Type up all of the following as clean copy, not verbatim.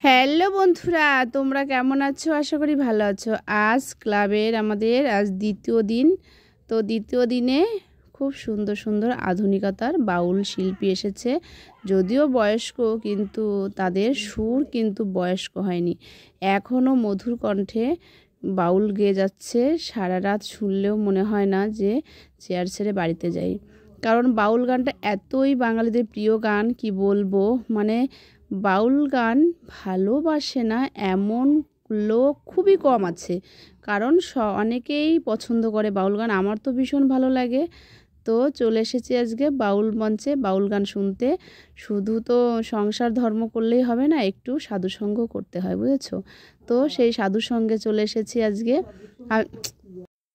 Hello বন্ধুরা, তোমরা কেমন আছো? আশা করি ভালো আছো। আজ ক্লাবের আমাদের দ্বিতীয় দিন। তো দ্বিতীয় দিনে খুব সুন্দর সুন্দর আধুনিকতার বাউল শিল্পী এসেছে। যদিও বয়স্ক, কিন্তু তাদের সুর কিন্তু বয়স্ক হয়নি। এখনও মধুর কণ্ঠে বাউল গেয়ে যাচ্ছে। সারা রাত শুনলেও মনে হয় না যে চেয়ার ছেড়ে বাড়িতে যাই। কারণ বাউল গানটা এতই বাঙালিদের প্রিয় গান, কি বলবো। মানে বাউল গান ভালোবাসে না এমন লোক খুবই কম আছে। কারণ অনেকেই পছন্দ করে বাউল গান। আমার তো ভীষণ ভালো লাগে। তো চলে এসেছি আজকে বাউল মঞ্চে বাউল গান শুনতে। শুধু তো সংসার ধর্ম করলেই হবে না, একটু সাধুসঙ্গ করতে হয়, বুঝেছো? তো সেই সাধুসঙ্গে চলে এসেছি আজকে।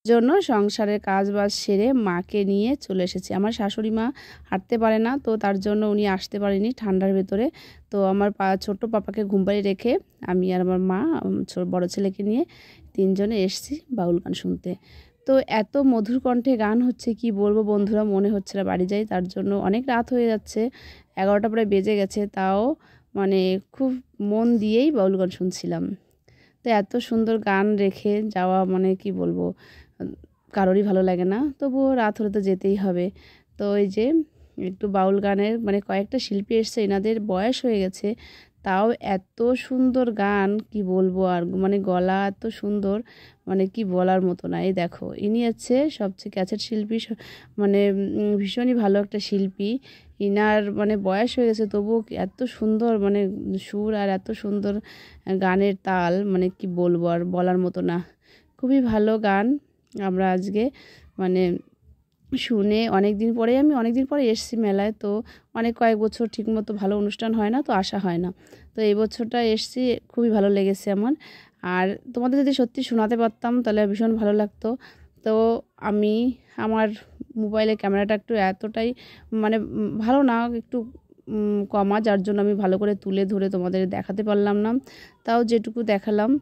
জন্য সংসারের কাজবাজ সেরে মাকে নিয়ে চলে এসেছি। আমার শাশুড়ি মা হাঁটতে পারে না, তো তার জন্য উনি আসতে পারেনি ঠান্ডার ভেতরে। তো আমার ছোট্ট পাপাকে ঘুম পাড়িয়ে রেখে আমি আর আমার মা বড় ছেলেকে নিয়ে তিনজনে এসেছি বাউল গান শুনতে। তো এত মধুর কণ্ঠে গান হচ্ছে, কি বলবো বন্ধুরা, মনে হচ্ছে না বাড়ি যাই। তার জন্য অনেক রাত হয়ে যাচ্ছে, 11টা প্রায় বেজে গেছে। তাও মানে খুব মন দিয়েই বাউল গান শুনছিলাম। তো এত সুন্দর গান রেখে যাওয়া মানে কি বলবো, কারোরই ভালো লাগে না। তবুও রাত হলে তো যেতেই হবে। তো এই যে একটু বাউল গানের মানে কয়েকটা শিল্পী এসছে, এনাদের বয়স হয়ে গেছে, তাও এত সুন্দর গান, কি বলবো। আর মানে গলা এত সুন্দর, মানে কি বলার মতো না। এই দেখো, ইনি হচ্ছে সবচেয়ে ক্যাসেট শিল্পী, মানে ভীষণই ভালো একটা শিল্পী। ইনার মানে বয়স হয়ে গেছে, তবুও এত সুন্দর মানে সুর আর এত সুন্দর গানের তাল, মানে কি বলবো, আর বলার মতো না। খুবই ভালো গান। আমরা আজকে মানে শুনে আমি অনেক দিন পরে এসেছি মেলায়। তো কয়েক বছর ঠিকমতো ভালো অনুষ্ঠান হয় না, তো আসা হয় না। তো এই বছরটা এসেছি, খুবই ভালো লেগেছে আমার। আর তোমাদের যদি সত্যি শোনাতে পারতাম তাহলে ভীষণ ভালো লাগতো। তো আমি আমার মোবাইলের ক্যামেরাটা একটু এতটাই মানে ভালো না, একটু কমা, যার জন্য আমি ভালো করে তুলে ধরে তোমাদের দেখাতে পারলাম না। তাও যেটুকু দেখালাম।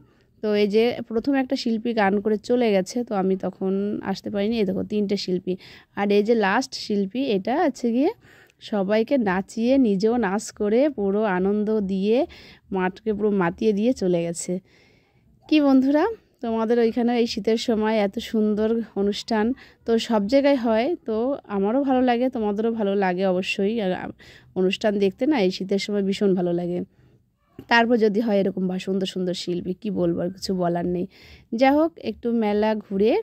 তো এই যে প্রথমে একটা শিল্পী গান করে চলে গেছে, তো আমি তখন আসতে পারিনি। এই দেখো 3টে শিল্পী। আর এই যে লাস্ট শিল্পী, এটা আছে গিয়ে সবাইকে নাচিয়ে নিজেও নাচ করে পুরো আনন্দ দিয়ে মাঠকে পুরো মাতিয়ে দিয়ে চলে গেছে। কি বন্ধুরা, তোমাদের ওইখানে এই শীতের সময় এত সুন্দর অনুষ্ঠান তো সব জায়গায় হয়, তো আমারও ভালো লাগে, তোমাদেরও ভালো লাগে অবশ্যই। আর অনুষ্ঠান দেখতে না এই শীতের সময় ভীষণ ভালো লাগে। তারপর যদি হয় এরকম বা সুন্দর সুন্দর শিল্পী, কি বলবো, আর কিছু বলার নেই। যাই হোক, একটু মেলা ঘুরে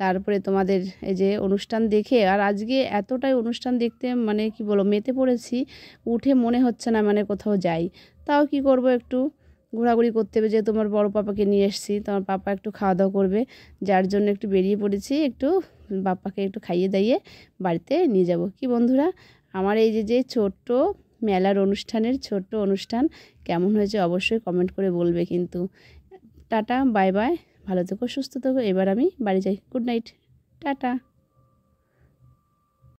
তারপরে তোমাদের এই যে অনুষ্ঠান দেখে, আর আজকে এতটাই অনুষ্ঠান দেখতে মানে কি বলবো মেতে পড়েছি, উঠে মনে হচ্ছে না মানে কোথাও যাই। তাও কি করব, একটু ঘোরাঘুরি করতে হবে, যেহেতু তোমার বড় পাপাকে নিয়ে এসেছি, তোমার পাপা একটু খাওয়া দাওয়া করবে, যার জন্য একটু বেরিয়ে পড়েছি। একটু পাপাকে একটু খাইয়ে দাইয়ে বাড়িতে নিয়ে যাব। কি বন্ধুরা, আমার এই যে ছোট্ট মেলার অনুষ্ঠানের ছোট্ট অনুষ্ঠান কেমন হয়েছে অবশ্যই কমেন্ট করে বলবে কিন্তু। টাটা, বাই বাই, ভালো থেকো, সুস্থ থেকো। এবার আমি বাড়ি যাই। Good night, tata.